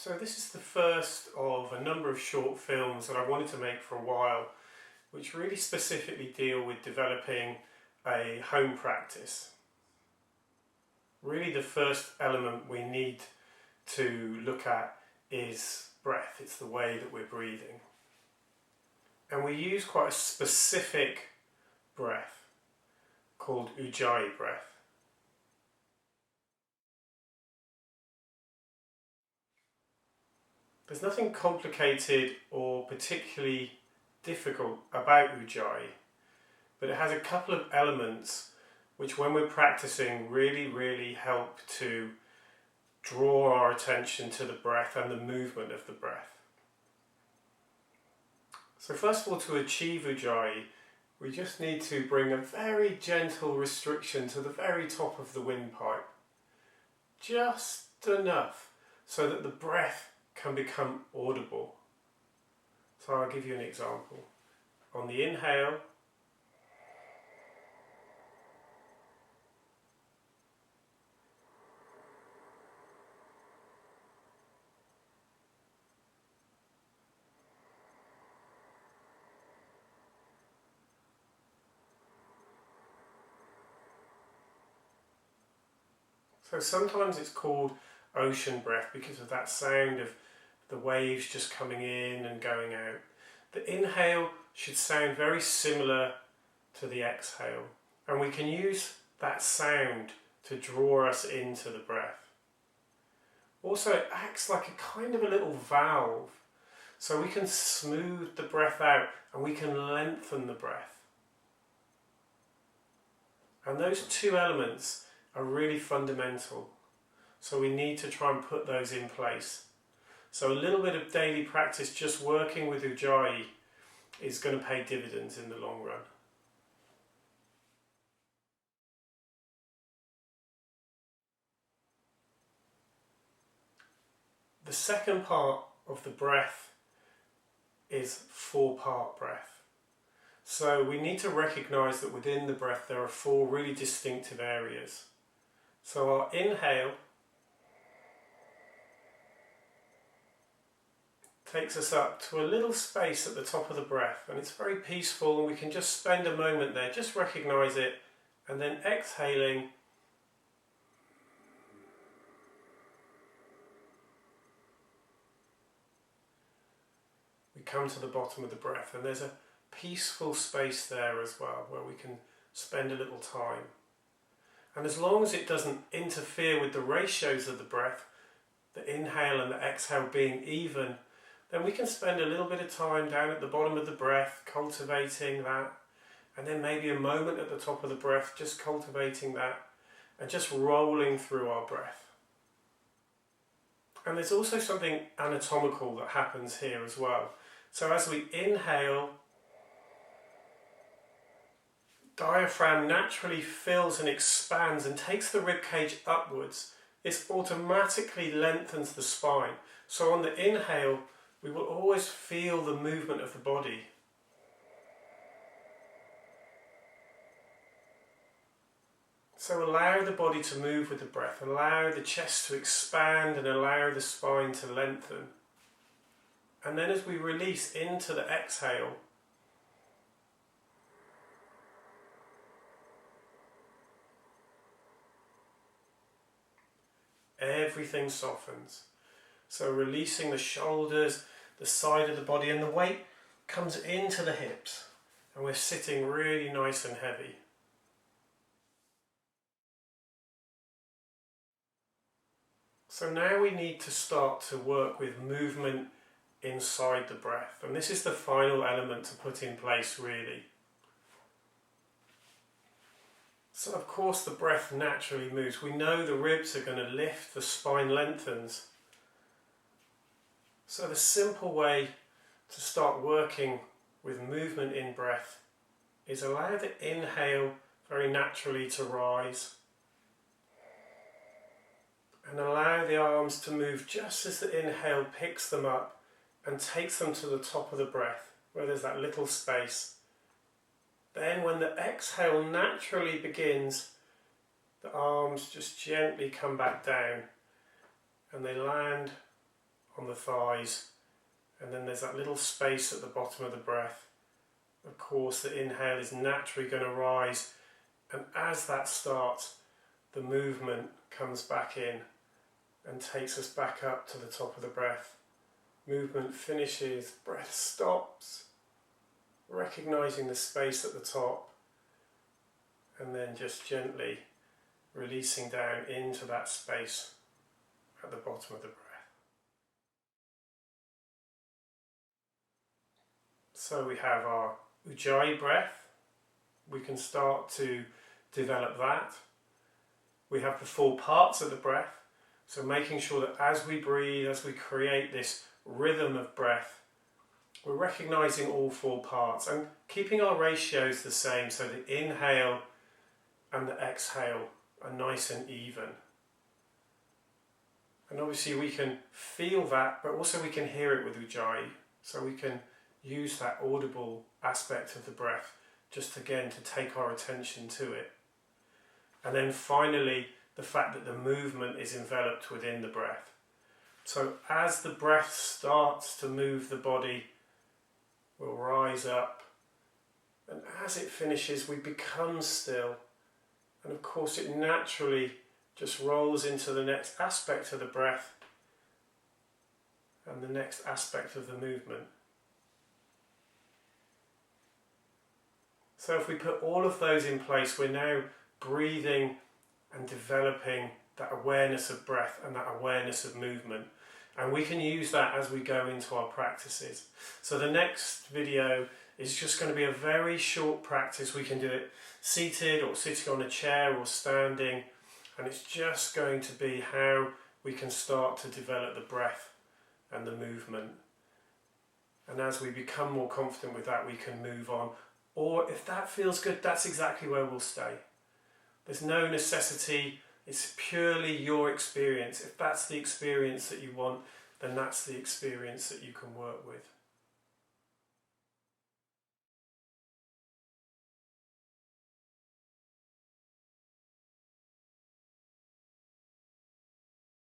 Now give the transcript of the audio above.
So this is the first of a number of short films that I wanted to make for a while, which really specifically deal with developing a home practice. Really the first element we need to look at is breath. It's the way that we're breathing. And we use quite a specific breath called Ujjayi breath. There's nothing complicated or particularly difficult about Ujjayi, but it has a couple of elements which when we're practicing really help to draw our attention to the breath and the movement of the breath. So first of all, to achieve Ujjayi, we just need to bring a very gentle restriction to the very top of the windpipe. Just enough so that the breath can become audible. So I'll give you an example. On the inhale, so sometimes it's called ocean breath because of that sound of the waves just coming in and going out. The inhale should sound very similar to the exhale, and we can use that sound to draw us into the breath. Also, it acts like a kind of a little valve, so we can smooth the breath out and we can lengthen the breath. And those two elements are really fundamental, so we need to try and put those in place. So a little bit of daily practice just working with Ujjayi is going to pay dividends in the long run. The second part of the breath is 4-part breath. So we need to recognise that within the breath there are 4 really distinctive areas. So our inhale takes us up to a little space at the top of the breath, and it's very peaceful, and we can just spend a moment there, just recognise it, and then exhaling, we come to the bottom of the breath, and there's a peaceful space there as well where we can spend a little time. And as long as it doesn't interfere with the ratios of the breath, the inhale and the exhale being even, then we can spend a little bit of time down at the bottom of the breath cultivating that, and then maybe a moment at the top of the breath just cultivating that, and just rolling through our breath. And there's also something anatomical that happens here as well. So as we inhale, diaphragm naturally fills and expands and takes the rib cage upwards. This automatically lengthens the spine. So on the inhale, we will always feel the movement of the body. So allow the body to move with the breath, allow the chest to expand and allow the spine to lengthen. And then as we release into the exhale, everything softens. So releasing the shoulders, the side of the body, and the weight comes into the hips, and we're sitting really nice and heavy. So now we need to start to work with movement inside the breath, and this is the final element to put in place really. So of course the breath naturally moves. We know the ribs are going to lift, the spine lengthens. So the simple way to start working with movement in breath is allow the inhale very naturally to rise, and allow the arms to move just as the inhale picks them up and takes them to the top of the breath where there's that little space. Then when the exhale naturally begins, the arms just gently come back down and they land on the thighs, and then there's that little space at the bottom of the breath. Of course, the inhale is naturally going to rise, and as that starts, the movement comes back in and takes us back up to the top of the breath. Movement finishes, breath stops, recognizing the space at the top, and then just gently releasing down into that space at the bottom of the breath. So we have our Ujjayi breath. We can start to develop that. We have the 4 parts of the breath. So making sure that as we breathe, as we create this rhythm of breath, we're recognizing all 4 parts and keeping our ratios the same, so the inhale and the exhale are nice and even. And obviously we can feel that, but also we can hear it with Ujjayi, so we can use that audible aspect of the breath just again to take our attention to it. And then finally, the fact that the movement is enveloped within the breath. So as the breath starts to move the body, we'll rise up, and as it finishes we become still, and of course it naturally just rolls into the next aspect of the breath and the next aspect of the movement. So if we put all of those in place, we're now breathing and developing that awareness of breath and that awareness of movement. And we can use that as we go into our practices. So the next video is just going to be a very short practice. We can do it seated or sitting on a chair or standing. And it's just going to be how we can start to develop the breath and the movement. And as we become more confident with that, we can move on. Or if that feels good, that's exactly where we'll stay. There's no necessity, it's purely your experience. If that's the experience that you want, then that's the experience that you can work with.